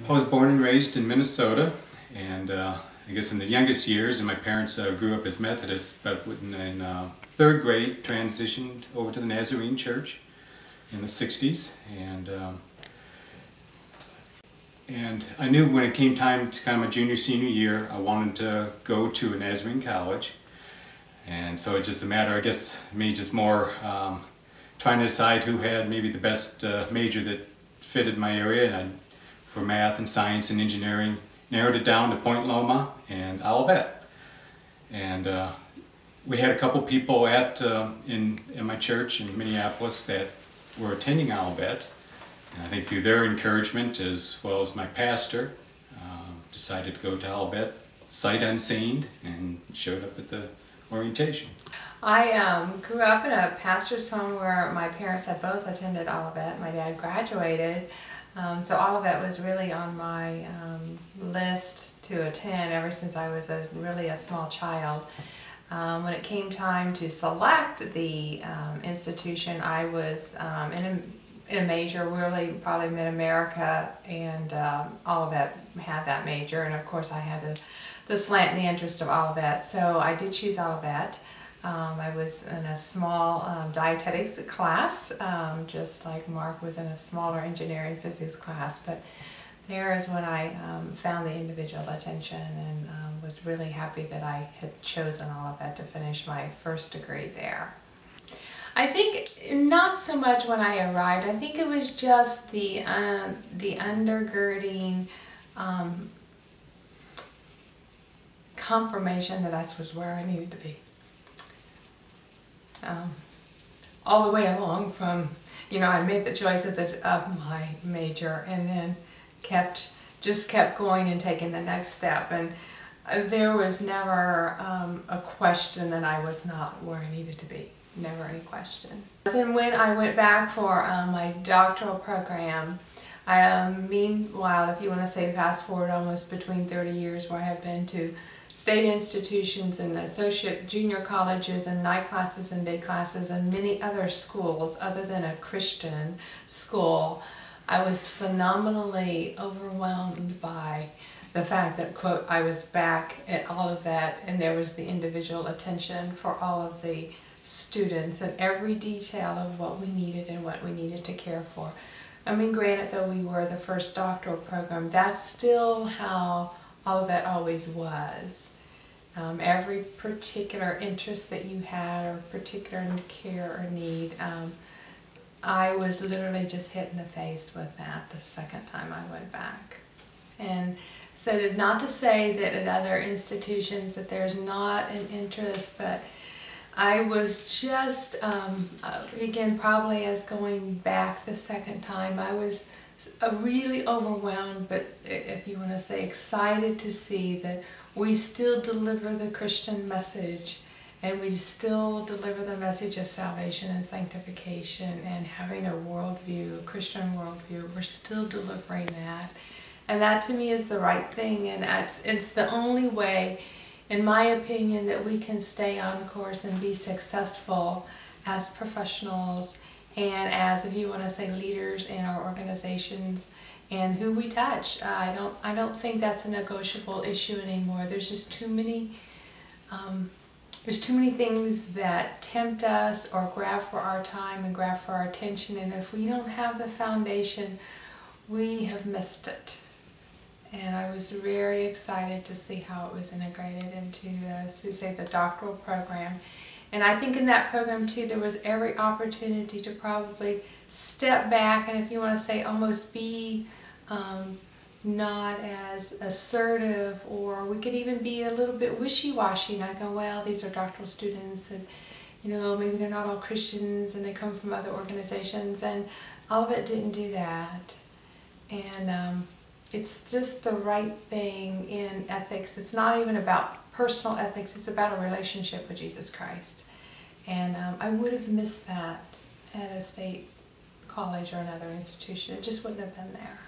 I was born and raised in Minnesota, and I guess in the youngest years, and my parents grew up as Methodists, but in third grade transitioned over to the Nazarene Church in the 60s, and I knew when it came time to kind of my junior, senior year, I wanted to go to a Nazarene college. And so it's just a matter, I guess, me just more trying to decide who had maybe the best major that fitted my area. And for math and science and engineering, narrowed it down to Point Loma and Olivet. And we had a couple people in my church in Minneapolis that were attending Olivet. And I think through their encouragement, as well as my pastor, decided to go to Olivet sight unseen and showed up at the orientation. I grew up in a pastor's home where my parents had both attended Olivet. My dad graduated, so Olivet was really on my list to attend ever since I was really a small child. When it came time to select the institution, I was in a major, really probably Mid-America, and Olivet had that major, and of course I had the slant and the interest of Olivet, so I did choose Olivet. I was in a small dietetics class, just like Mark was in a smaller engineering physics class, but there is when I found the individual attention and was really happy that I had chosen Olivet to finish my first degree there. I think not so much when I arrived. I think it was just the undergirding confirmation that that was where I needed to be. All the way along from, I made the choice of my major, and then just kept going and taking the next step. And there was never a question that I was not where I needed to be. Never any question. And when I went back for my doctoral program, meanwhile, if you want to say fast forward almost between 30 years, where I have been to state institutions and associate junior colleges and night classes and day classes and many other schools other than a Christian school, I was phenomenally overwhelmed by the fact that, quote, I was back at Olivet and there was the individual attention for all of the students and every detail of what we needed and what we needed to care for. I mean, granted, though we were the first doctoral program, that's still how Olivet always was. Every particular interest that you had or particular care or need, I was literally just hit in the face with that the second time I went back. And so not to say that at other institutions that there's not an interest, but I was just, again, probably as going back the second time, I was really overwhelmed, but if you want to say excited to see that we still deliver the Christian message, and we still deliver the message of salvation and sanctification and having a worldview, a Christian worldview. We're still delivering that. And that to me is the right thing, and it's the only way, in my opinion, that we can stay on course and be successful as professionals and as, if you want to say, leaders in our organizations and who we touch. I don't think that's a negotiable issue anymore. There's just too many things that tempt us or grab for our time and grab for our attention, and if we don't have the foundation, we have missed it. And I was very excited to see how it was integrated into the doctoral program. And I think in that program too, there was every opportunity to probably step back and, if you want to say, almost be not as assertive, or we could even be a little bit wishy-washy, and I go, well, these are doctoral students and, maybe they're not all Christians and they come from other organizations, and Olivet didn't do that. And it's just the right thing in ethics. It's not even about personal ethics, it's about a relationship with Jesus Christ. And I would have missed that at a state college or another institution. It just wouldn't have been there.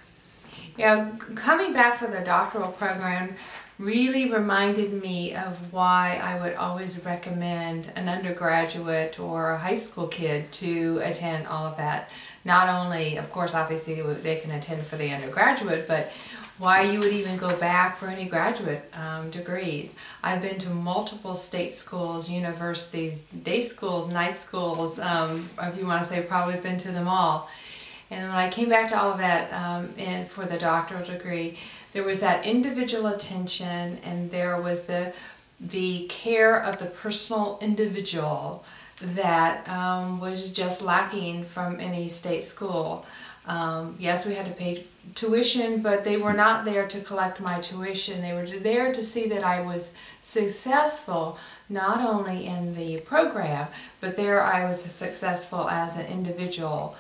Coming back for the doctoral program, really reminded me of why I would always recommend an undergraduate or a high school kid to attend all of that. Not only, of course, obviously they can attend for the undergraduate, but why you would even go back for any graduate degrees. I've been to multiple state schools, universities, day schools, night schools, if you want to say, probably been to them all. And when I came back to all of that and for the doctoral degree, there was that individual attention, and there was the care of the personal individual that was just lacking from any state school. Yes, we had to pay tuition, but they were not there to collect my tuition. They were there to see that I was successful, not only in the program, but there I was successful as an individual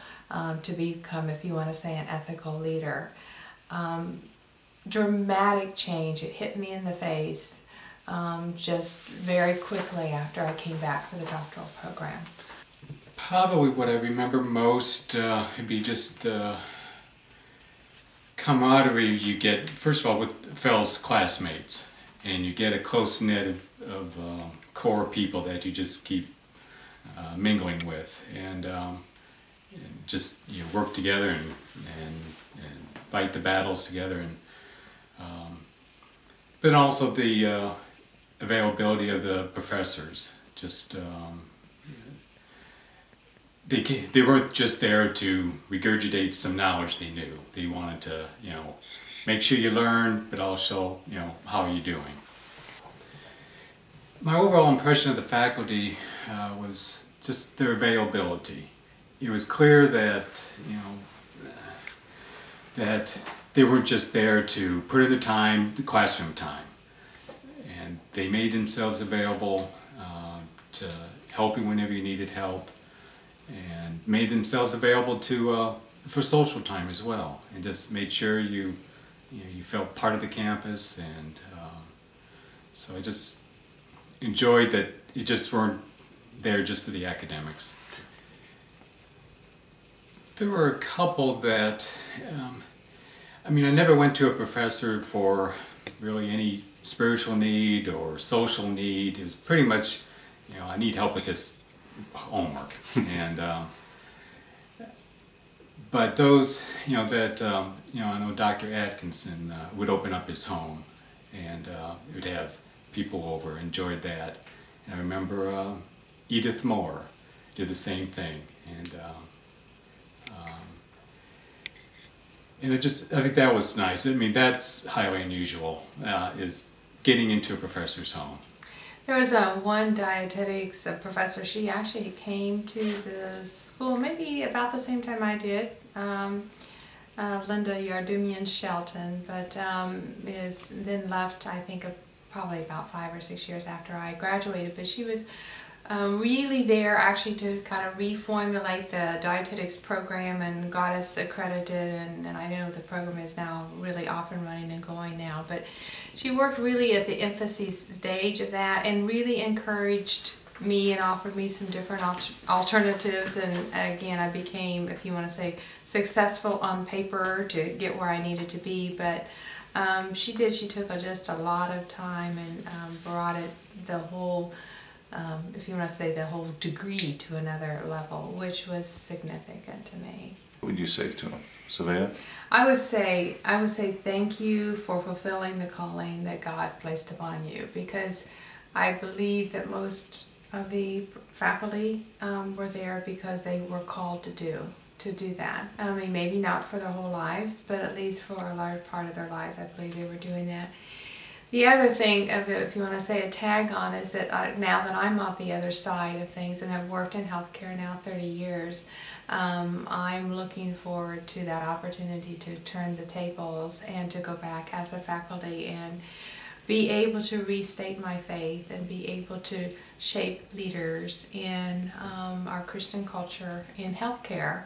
to become, if you want to say, an ethical leader. Dramatic change. It hit me in the face just very quickly after I came back for the doctoral program. Probably what I remember most would be just the camaraderie you get, first of all, with fellow classmates, and you get a close knit of core people that you just keep mingling with, and just work together and fight the battles together, and but also the availability of the professors. Just they weren't just there to regurgitate some knowledge they knew. They wanted to, make sure you learn, but also, how are you doing? My overall impression of the faculty was just their availability. It was clear that, that they weren't just there to put in the time, the classroom time, and they made themselves available to help you whenever you needed help, and made themselves available to for social time as well, and just made sure you felt part of the campus. And so I just enjoyed that you just weren't there just for the academics. There were a couple that I never went to a professor for really any spiritual need or social need. It was pretty much, I need help with this homework. And but those, that I know Dr. Atkinson would open up his home, and would have people over, enjoyed that. And I remember Edith Moore did the same thing, and I think that was nice. That's highly unusual, is getting into a professor's home. There was one dietetics professor. She actually came to the school maybe about the same time I did, Linda Yardumian Shelton, but is then left, I think, probably about 5 or 6 years after I graduated. But she was really there actually to kind of reformulate the dietetics program and got us accredited, and I know the program is now really off and running and going now, but she worked really at the infancy stage of that and really encouraged me and offered me some different alternatives, and again I became, if you want to say, successful on paper to get where I needed to be. But she took just a lot of time and brought the whole if you want to say, the whole degree to another level, which was significant to me. What would you say to him, Savea? I would say thank you for fulfilling the calling that God placed upon you, because I believe that most of the faculty were there because they were called to do that. Maybe not for their whole lives, but at least for a large part of their lives, I believe they were doing that. The other thing, if you want to say a tag on, is that now that I'm on the other side of things and have worked in healthcare now 30 years, I'm looking forward to that opportunity to turn the tables and to go back as a faculty and be able to restate my faith and be able to shape leaders in our Christian culture in healthcare,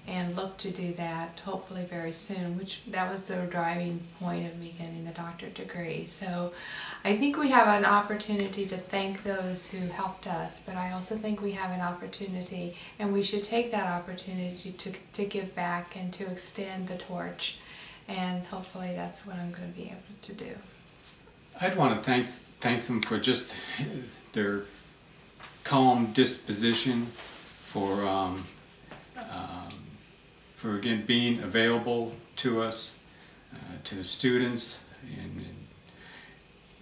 and look to do that hopefully very soon, which that was the driving point of me getting the doctorate degree. So I think we have an opportunity to thank those who helped us, but I also think we have an opportunity, and we should take that opportunity to give back and to extend the torch, and hopefully that's what I'm going to be able to do. I'd want to thank them for just their calm disposition, for again being available to us, to the students,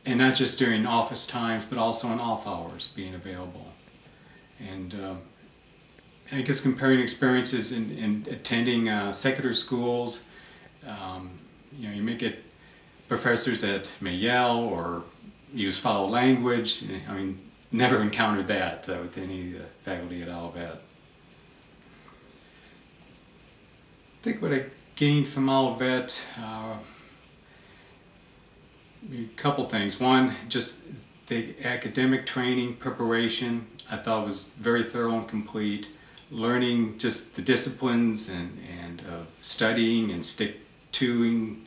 and not just during office times, but also in off hours, being available. And I guess comparing experiences in attending secular schools, you know, you may get professors that may yell or use foul language. I mean, never encountered that with any faculty at Olivet. I think what I gained from Olivet, a couple things. One, just the academic training preparation I thought was very thorough and complete. Learning just the disciplines and studying and sticking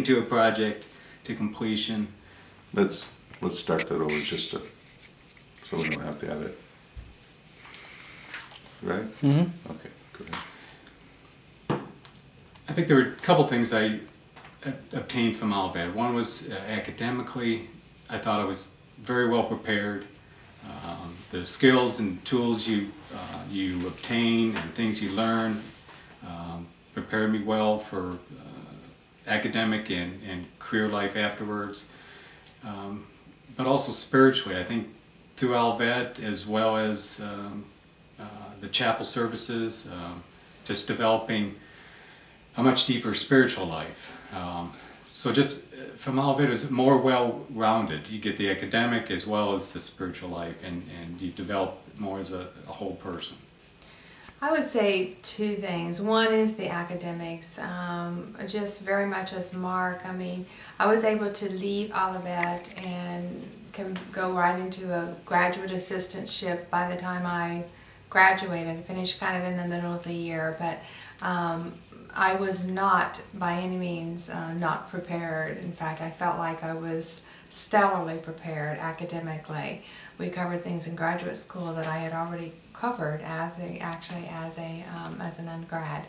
to a project to completion. Let's start that over just to, so we don't have to edit. Right? Mm-hmm. Okay, go ahead. I think there were a couple things I obtained from Olivet. One was academically, I thought I was very well prepared. The skills and tools you obtain and things you learn prepared me well for academic and career life afterwards. But also spiritually, I think through Olivet, as well as the chapel services, just developing a much deeper spiritual life. So just from Olivet, it was more well-rounded. You get the academic as well as the spiritual life, and you develop more as a whole person. I would say two things. One is the academics, just very much as Mark. I mean, I was able to leave Olivet and can go right into a graduate assistantship by the time I graduated, finished kind of in the middle of the year, but I was not by any means not prepared. In fact, I felt like I was stellarly prepared academically. We covered things in graduate school that I had already covered as an undergrad.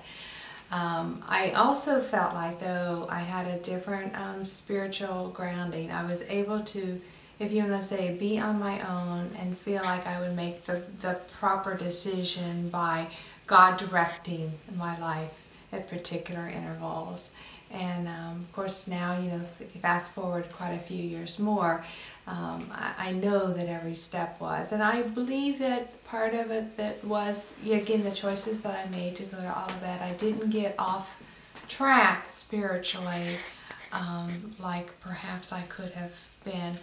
I also felt like, though, I had a different spiritual grounding. I was able to, if you want to say, be on my own and feel like I would make the proper decision by God directing my life at particular intervals. And of course now, you know, if you fast forward quite a few years more, I know that every step was. And I believe that part of it that was, again, the choices that I made to go to Olivet. I didn't get off track spiritually like perhaps I could have been.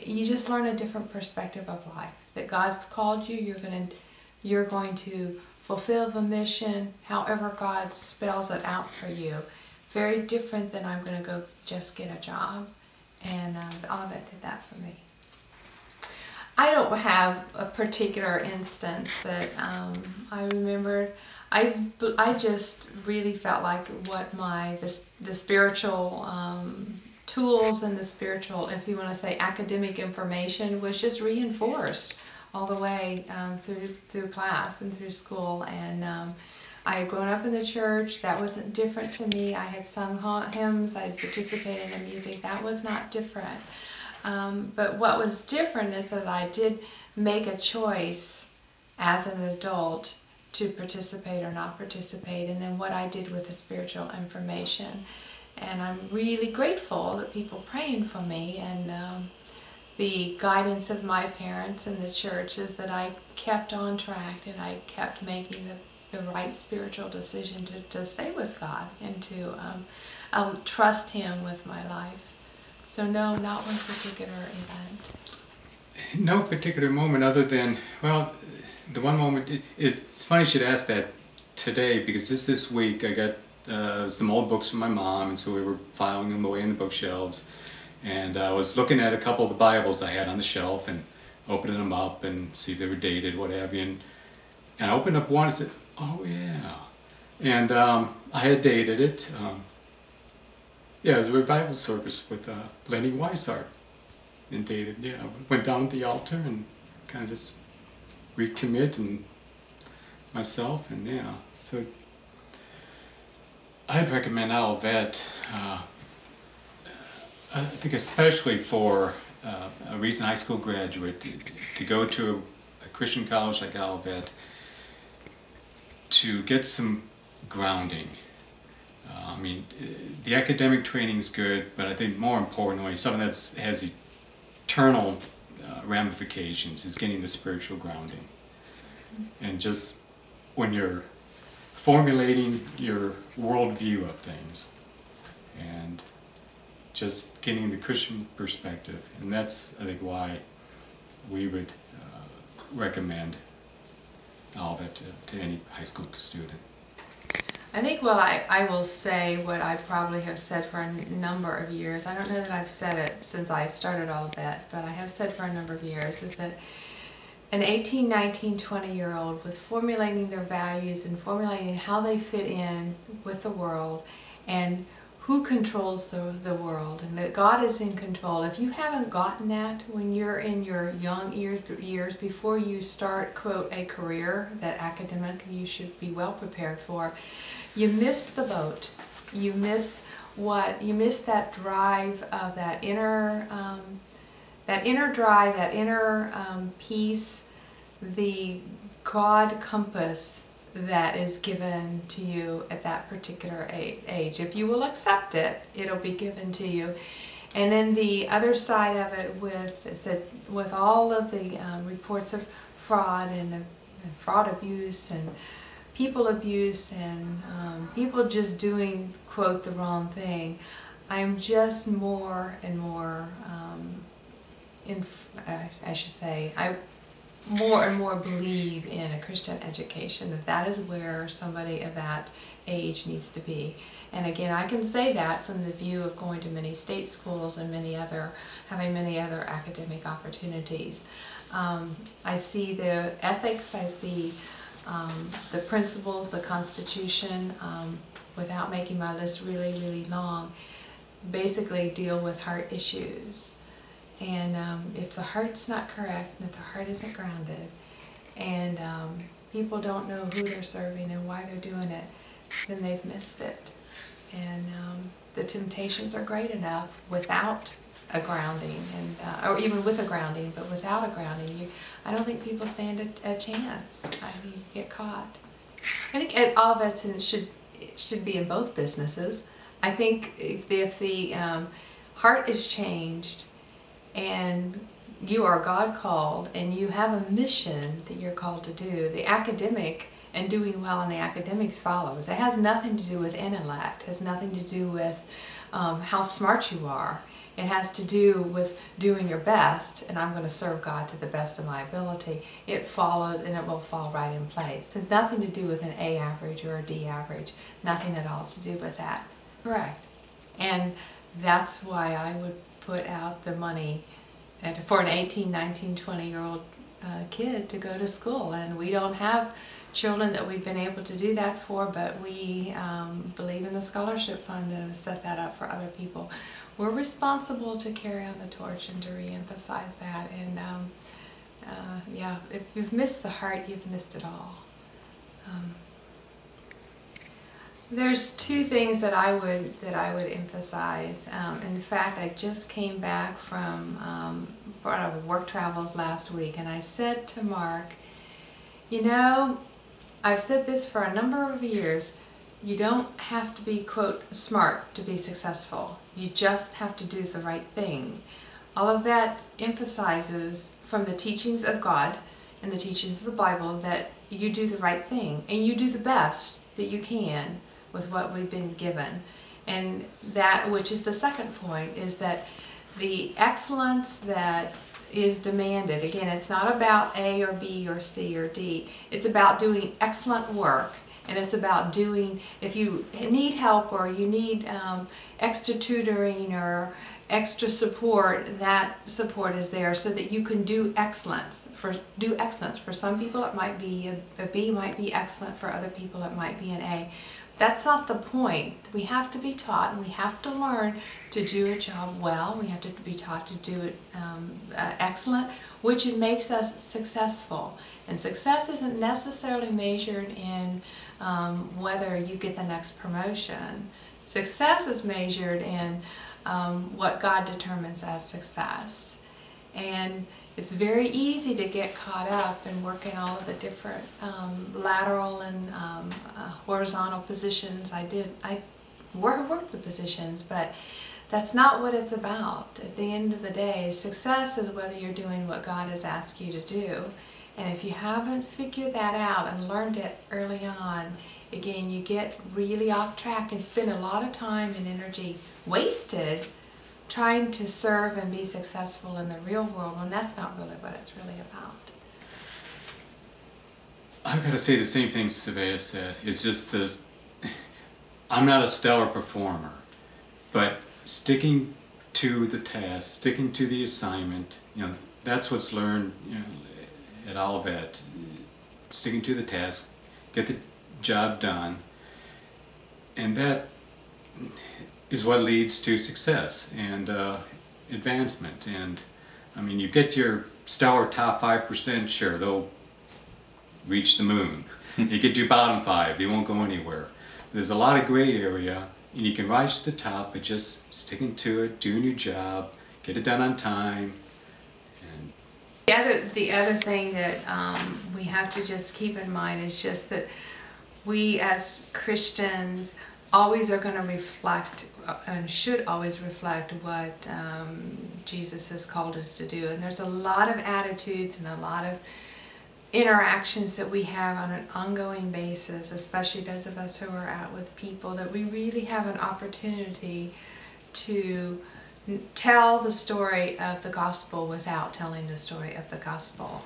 You just learn a different perspective of life. That God's called you, you're going to fulfill the mission however God spells it out for you. Very different than I'm going to go just get a job. And Olivet did that for me. I don't have a particular instance that I remembered. I just really felt like what the spiritual tools and the spiritual, if you want to say, academic information was just reinforced all the way through class and through school. And I had grown up in the church. That wasn't different to me. I had sung hymns. I had participated in the music. That was not different. But what was different is that I did make a choice as an adult to participate or not participate, and then what I did with the spiritual information. And I'm really grateful that people praying for me, and the guidance of my parents and the church is that I kept on track and I kept making the right spiritual decision to stay with God and to trust Him with my life. So no, not one particular event. No particular moment other than, well, the one moment, it's funny you should ask that today, because this week I got some old books from my mom, and so we were filing them away in the bookshelves. And I was looking at a couple of the Bibles I had on the shelf and opening them up and see if they were dated, what have you. And I opened up one and said, oh yeah. And I had dated it. Yeah, it was a revival service with Lenny Weishart. And dated, yeah. I went down at the altar and kind of just recommit and myself, and yeah. So I'd recommend Olivet. I think especially for a recent high school graduate to go to a Christian college like Olivet, to get some grounding. I mean, the academic training is good, but I think more importantly, something that has eternal ramifications is getting the spiritual grounding. And just when you're formulating your worldview of things, and just getting the Christian perspective. And that's, I think, why we would recommend Olivet to any high school student. I think, well, I will say what I probably have said for a number of years. I don't know that I've said it since I started Olivet, but I have said for a number of years, is that an 18, 19, 20-year-old with formulating their values and formulating how they fit in with the world and who controls the world, and that God is in control. If you haven't gotten that when you're in your young years before you start, quote, a career that academically you should be well prepared for, you miss the boat. You miss that drive of that inner drive, that inner peace, the God compass that is given to you at that particular age. If you will accept it, it'll be given to you. And then the other side of it, with all of the reports of fraud and fraud abuse and people abuse and people just doing, quote, the wrong thing, I'm just more and more, I more and more believe in a Christian education, that is where somebody of that age needs to be. And again, I can say that from the view of going to many state schools and having many other academic opportunities. I see the ethics, I see the principles, the Constitution, without making my list really, really long, basically deal with heart issues. And if the heart's not correct, and if the heart isn't grounded, and people don't know who they're serving and why they're doing it, then they've missed it. And the temptations are great enough without a grounding, or even with a grounding, but without a grounding, I don't think people stand a chance. I think you get caught. I think at Olivet should be in both businesses. I think if the heart is changed, and you are God called, and you have a mission that you're called to do, the academic and doing well in the academics follows. It has nothing to do with intellect. It has nothing to do with how smart you are. It has to do with doing your best, and I'm going to serve God to the best of my ability. It follows, and it will fall right in place. It has nothing to do with an A average or a D average. Nothing at all to do with that. Correct. And that's why I would put out the money for an 18, 19, 20-year-old kid to go to school. And we don't have children that we've been able to do that for, but we believe in the scholarship fund and have set that up for other people. We're responsible to carry on the torch and to re-emphasize that. And yeah, if you've missed the heart, you've missed it all. There's two things that I would emphasize. In fact, I just came back from work travels last week, and I said to Mark, you know, I've said this for a number of years, you don't have to be, quote, smart to be successful. You just have to do the right thing. All of that emphasizes from the teachings of God and the teachings of the Bible that you do the right thing and you do the best that you can with what we've been given. And that, which is the second point, is that the excellence that is demanded, again, it's not about A or B or C or D, it's about doing excellent work. And it's about doing, if you need help or you need extra tutoring or extra support, that support is there so that you can do excellence. For some people it might be a B, might be excellent. For other people it might be an A. That's not the point. We have to be taught and we have to learn to do a job well. We have to be taught to do it excellent, which makes us successful. And success isn't necessarily measured in whether you get the next promotion. Success is measured in what God determines as success. And it's very easy to get caught up in working all of the different lateral and horizontal positions. I worked the positions, but that's not what it's about. At the end of the day, success is whether you're doing what God has asked you to do. And if you haven't figured that out and learned it early on, again, you get really off track and spend a lot of time and energy wasted trying to serve and be successful in the real world, when that's not really what it's really about. I've got to say the same thing Savea said. It's just this, I'm not a stellar performer, but sticking to the task, sticking to the assignment, that's what's learned at Olivet. Sticking to the task, get the job done, and that is what leads to success and advancement. And I mean, you get your stellar top 5%, sure, they'll reach the moon. You get your bottom 5, they won't go anywhere. There's a lot of gray area, and you can rise to the top by just sticking to it, doing your job, get it done on time. And the other thing that we have to just keep in mind is just that we as Christians always are going to reflect and should always reflect what Jesus has called us to do. And there's a lot of attitudes and a lot of interactions that we have on an ongoing basis, especially those of us who are out with people, that we really have an opportunity to tell the story of the gospel without telling the story of the gospel.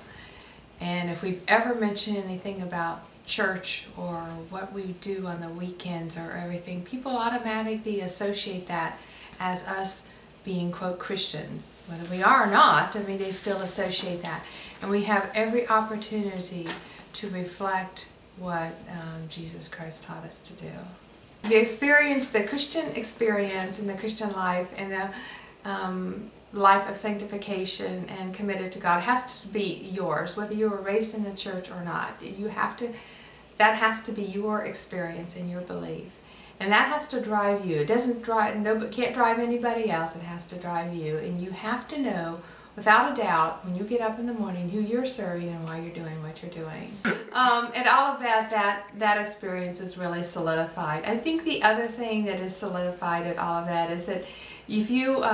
And if we've ever mentioned anything about church or what we do on the weekends or everything, people automatically associate that as us being, quote, Christians. Whether we are or not, I mean, they still associate that. And we have every opportunity to reflect what Jesus Christ taught us to do. The experience, the Christian experience in the Christian life and the life of sanctification and committed to God has to be yours, whether you were raised in the church or not. You have to, that has to be your experience and your belief. And that has to drive you. It doesn't drive, nobody can't drive anybody else. It has to drive you. And you have to know, without a doubt, when you get up in the morning, who you're serving and why you're doing what you're doing. And all of that experience was really solidified. I think the other thing that is solidified at all of that is that if you,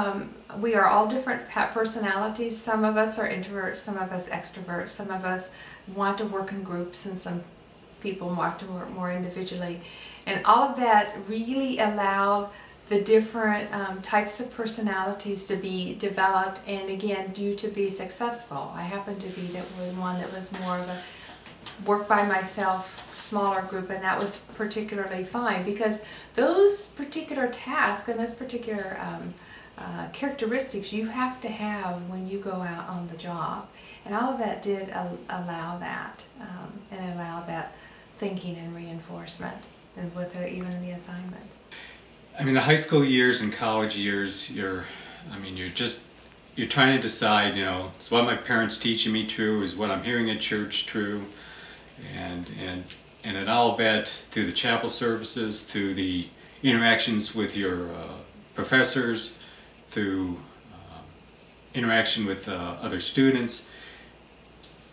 we are all different personalities. Some of us are introverts, some of us extroverts, some of us want to work in groups, and some people want to work more individually. And all of that really allowed the different types of personalities to be developed, and again, due to be successful. I happen to be one that was more of a work by myself, smaller group, and that was particularly fine because those particular tasks and those particular characteristics you have to have when you go out on the job. And all of that did allow that, and allow that thinking and reinforcement, and with even in the assignments. I mean, the high school years and college years, you're trying to decide, is what my parents teaching me true, is what I'm hearing at church true, and at Olivet, through the chapel services, through the interactions with your professors, through interaction with other students,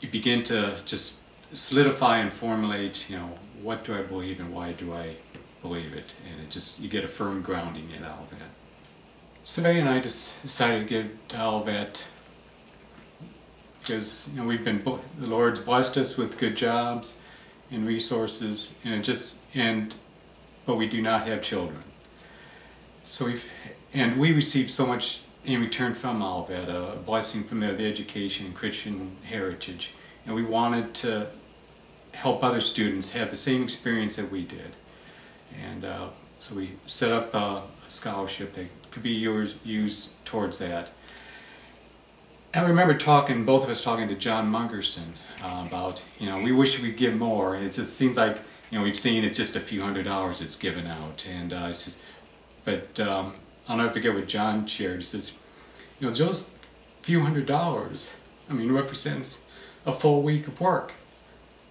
you begin to just solidify and formulate, what do I believe and why do I believe it, and you get a firm grounding in Olivet. Savea and I decided to get to Olivet because the Lord's blessed us with good jobs and resources, but we do not have children. So we received so much in return from Olivet, a blessing from the education and Christian heritage, and we wanted to help other students have the same experience that we did. And so we set up a scholarship that could be used towards that. And I remember both of us talking to John Mungerson about, we wish we'd give more. It just seems like, we've seen it's just a few $100s it's given out. And I'll never forget what John shared. He says, those few $100s, represents a full week of work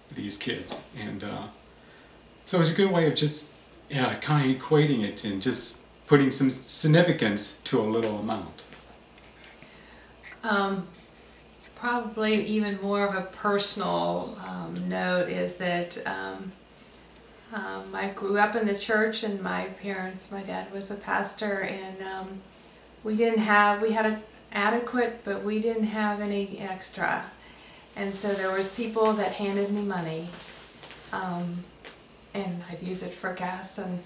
for these kids. And so it's a good way of just kind of equating it and just putting some significance to a little amount? Probably even more of a personal note is that I grew up in the church, and my dad was a pastor, and we had adequate, but we didn't have any extra. And so there was people that handed me money, and I'd use it for gas, and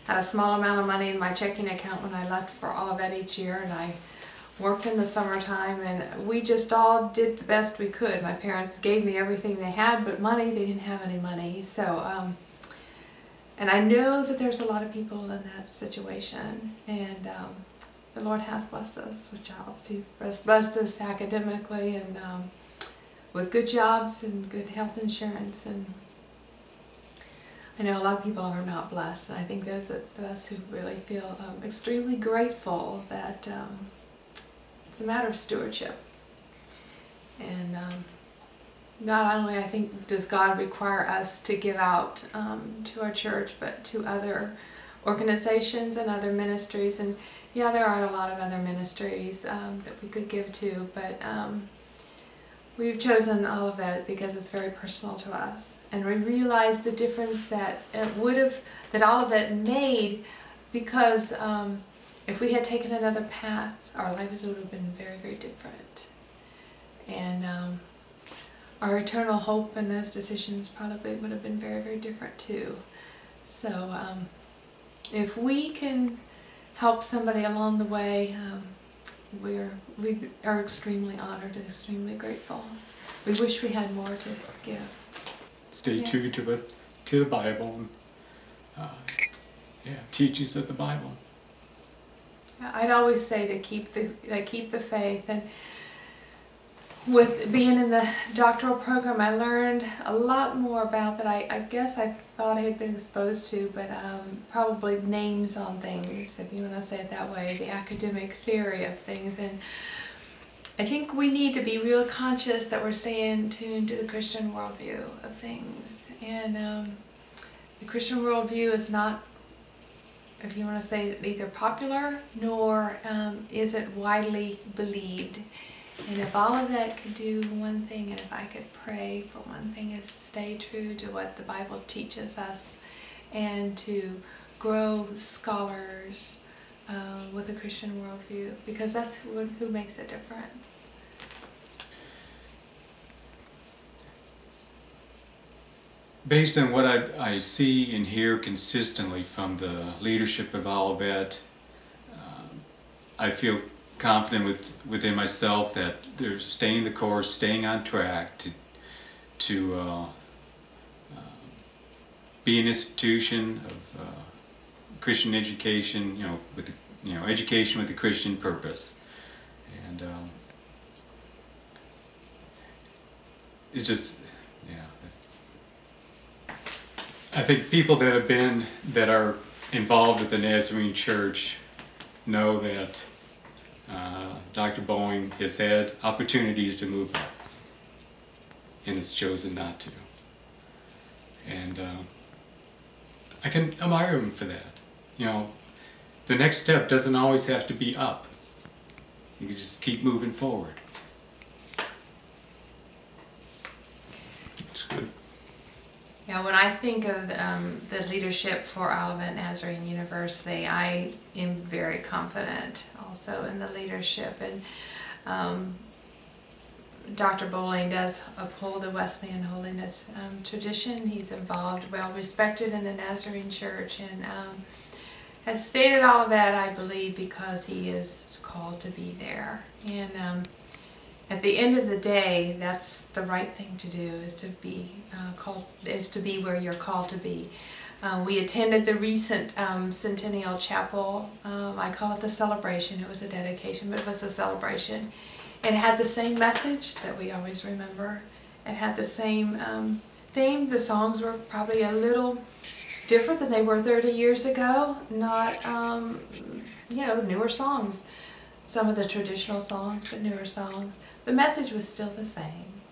had a small amount of money in my checking account when I left for Olivet each year, and I worked in the summertime, and we just all did the best we could. My parents gave me everything they had, but money, they didn't have any money. So, and I know that there's a lot of people in that situation, and the Lord has blessed us with jobs. He's blessed us academically, and with good jobs and good health insurance. And I know a lot of people are not blessed, and I think those of us who really feel extremely grateful that it's a matter of stewardship. And not only, I think, does God require us to give out to our church, but to other organizations and other ministries. And yeah, there are a lot of other ministries that we could give to, but we've chosen Olivet because it's very personal to us. And we realize the difference that that Olivet made, because if we had taken another path, our lives would have been very, very different. And our eternal hope in those decisions probably would have been very, very different too. So if we can help somebody along the way, we are extremely honored and extremely grateful. We wish we had more to give. Stay true to the Bible, and teachings of the Bible. I'd always say to keep the faith. And with being in the doctoral program, I learned a lot more about that. I guess I thought I had been exposed to, but probably names on things, if you want to say it that way, the academic theory of things. And I think we need to be real conscious that we're staying tuned to the Christian worldview of things. And the Christian worldview is not, if you want to say, either popular nor is it widely believed. And if all of that could do one thing, and if I could pray for one thing, is stay true to what the Bible teaches us, and to grow scholars with a Christian worldview, because that's who makes a difference. Based on what I see and hear consistently from the leadership of Olivet, I feel confident within myself that they're staying the course, staying on track to be an institution of Christian education, with education with a Christian purpose. And it's just, I think people that are involved with the Nazarene Church know that Dr. Boeing has had opportunities to move up, and has chosen not to. And I can admire him for that. The next step doesn't always have to be up. You can just keep moving forward. That's good. Yeah, when I think of the leadership for Olivet Nazarene University, I am very confident also in the leadership. And Dr. Bowling does uphold the Wesleyan holiness tradition. He's involved, well respected in the Nazarene Church, and has stayed at Olivet, I believe, because he is called to be there. And at the end of the day, that's the right thing to do, is to be where you're called to be. We attended the recent Centennial Chapel. I call it the celebration. It was a dedication, but it was a celebration. And it had the same message that we always remember. It had the same theme. The songs were probably a little different than they were 30 years ago. Not, newer songs. Some of the traditional songs, but newer songs. The message was still the same.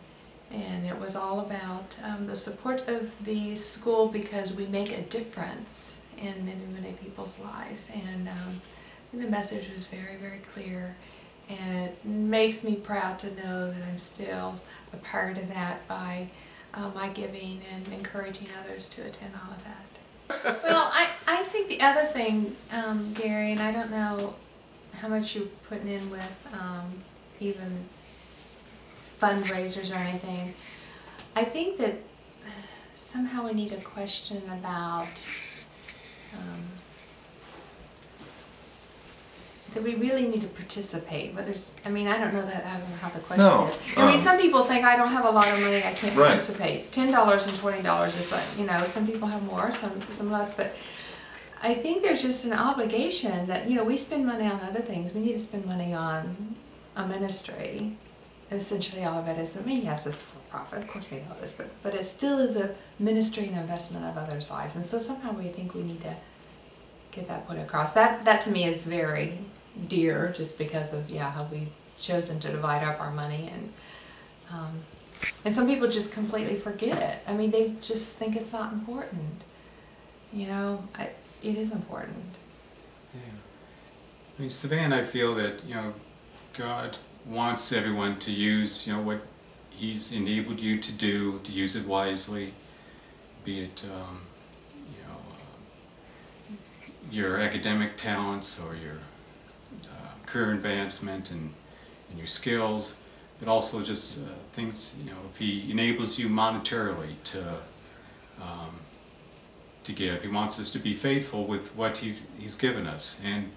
And it was all about the support of the school because we make a difference. in many, many people's lives. And the message was very, very clear. And it makes me proud to know that I'm still a part of that by my giving and encouraging others to attend all of that. Well, I think the other thing, Gary, and I don't know how much you're putting in with even fundraisers or anything, I think that somehow we need a question about that we really need to participate. Whether it's, I mean, I don't know how the question No, is. I mean, some people think I don't have a lot of money, I can't Right. participate. $10 and $20 is like, you know, some people have more, some less, but I think there's just an obligation that, you know, we spend money on other things. We need to spend money on a ministry. And essentially all of it is, I mean, yes, it's for profit, of course we know this, but it still is a ministry and investment of others' lives. And so somehow we think we need to get that put across. That to me is very dear, just because of, yeah, how we've chosen to divide up our money. And some people just completely forget it. I mean, they just think it's not important. You know, it is important. Yeah. I mean, Savannah, I feel that, you know, God wants everyone to use, you know, what He's enabled you to do, to use it wisely, be it, you know, your academic talents or your career advancement and your skills, but also just things, you know, if He enables you monetarily to give. He wants us to be faithful with what He's given us. And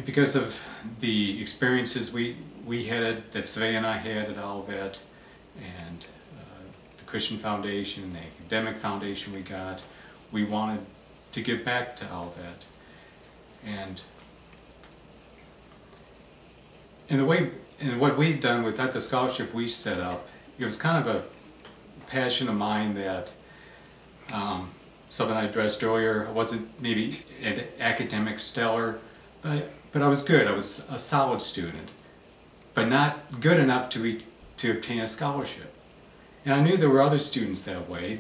because of the experiences we had, that Svea and I had at Olivet, and the Christian Foundation, the academic foundation we got, we wanted to give back to Olivet. And what we'd done with that, the scholarship we set up, it was kind of a passion of mine that something I addressed earlier. I wasn't maybe an academic stellar, but I was good. I was a solid student, but not good enough to obtain a scholarship. And I knew there were other students that way,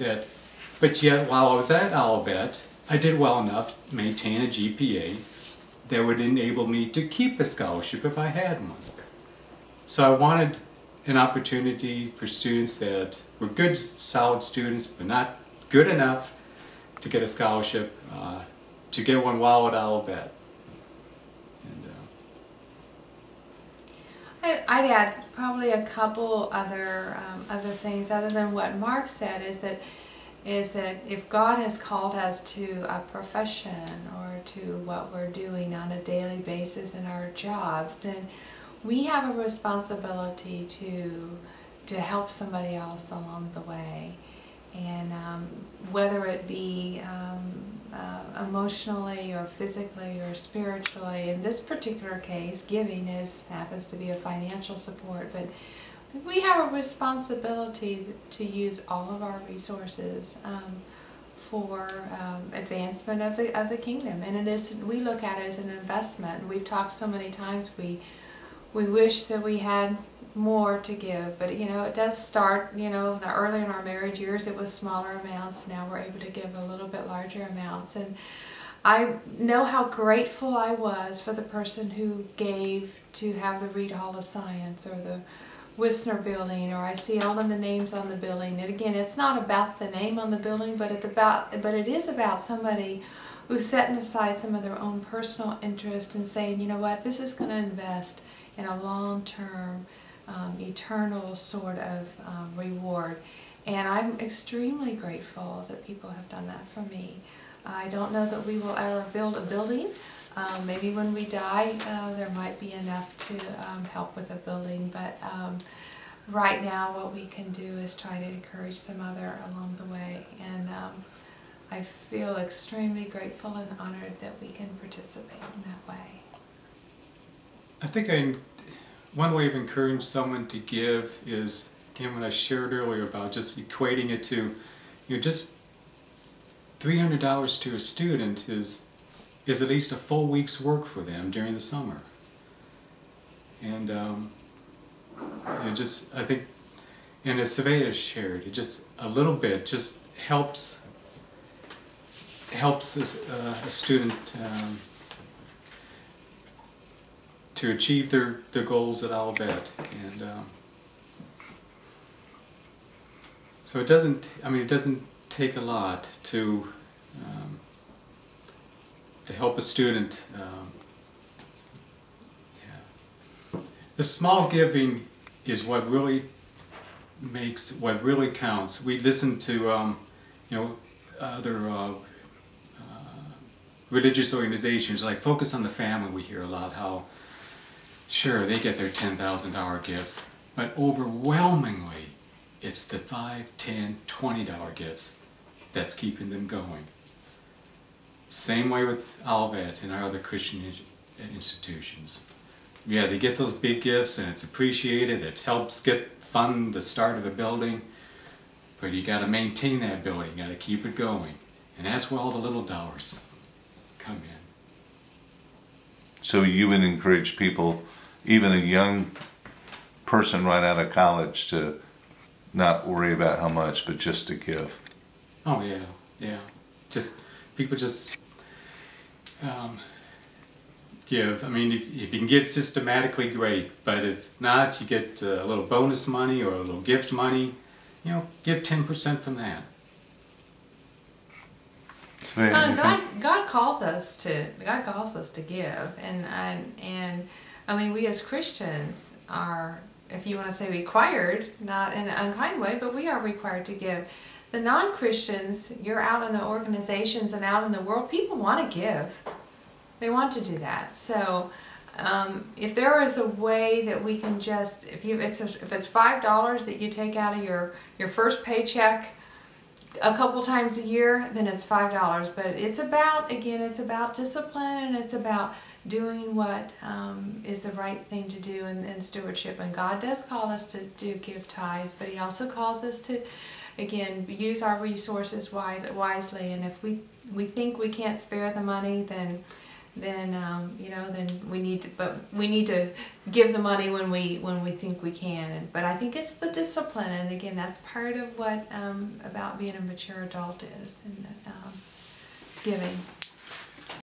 but yet while I was at Olivet, I did well enough to maintain a GPA that would enable me to keep a scholarship if I had one. So I wanted an opportunity for students that were good, solid students, but not good enough to get a scholarship, to get one while at Olivet. I'd add probably a couple other things other than what Mark said, is that if God has called us to a profession or to what we're doing on a daily basis in our jobs, then we have a responsibility to help somebody else along the way. And whether it be emotionally or physically or spiritually, in this particular case, giving happens to be a financial support, but we have a responsibility to use all of our resources for advancement of the kingdom, and we look at it as an investment. We've talked so many times, we wish that we had more to give, but you know, it does start, you know, early in our marriage years it was smaller amounts. Now we're able to give a little bit larger amounts, and I know how grateful I was for the person who gave to have the Reed Hall of Science or the Wisner Building, or I see all of the names on the building. And again, it's not about the name on the building, but it is about somebody who's setting aside some of their own personal interest and saying, you know what, this is going to invest in a long-term, eternal sort of reward. And I'm extremely grateful that people have done that for me. I don't know that we will ever build a building. Maybe when we die, there might be enough to help with a building, but right now what we can do is try to encourage some other along the way. And I feel extremely grateful and honored that we can participate in that way. I think one way of encouraging someone to give is, again, what I shared earlier about just equating it to, you know, just $300 to a student is at least a full week's work for them during the summer. And I think, and as Savea shared, it just a little bit just helps helps a student to achieve their goals at Olivet. And so it doesn't, I mean, it doesn't take a lot to help a student. Yeah. The small giving is what really what really counts. We listen to you know, other religious organizations like Focus on the Family. We hear a lot how sure they get their $10,000 gifts, but overwhelmingly it's the $5, $10, $20 gifts that's keeping them going. Same way with Olivet and our other Christian institutions. Yeah, they get those big gifts and it's appreciated. It helps fund the start of a building, but you got to maintain that building. You got to keep it going, and that's where all the little dollars come in. So you would encourage people, even a young person right out of college, to not worry about how much, but just to give. Oh yeah, yeah. Just people just give. I mean, if you can give systematically, great. But if not, you get a little bonus money or a little gift money. You know, give 10% from that. God calls us to give, and I mean, we as Christians are, if you want to say required, not in an unkind way, but we are required to give. The non-Christians, you're out in the organizations and out in the world, people want to give. They want to do that. So if there is a way that we can just, if it's $5 that you take out of your first paycheck a couple times a year, then it's $5. But it's about, again, it's about discipline, and it's about doing what is the right thing to do in stewardship. And God does call us to give tithes, but He also calls us to, again, use our resources wisely. And if we think we can't spare the money, then you know, then we need to give the money when we think we can. But I think it's the discipline, and again, that's part of what about being a mature adult is, and giving.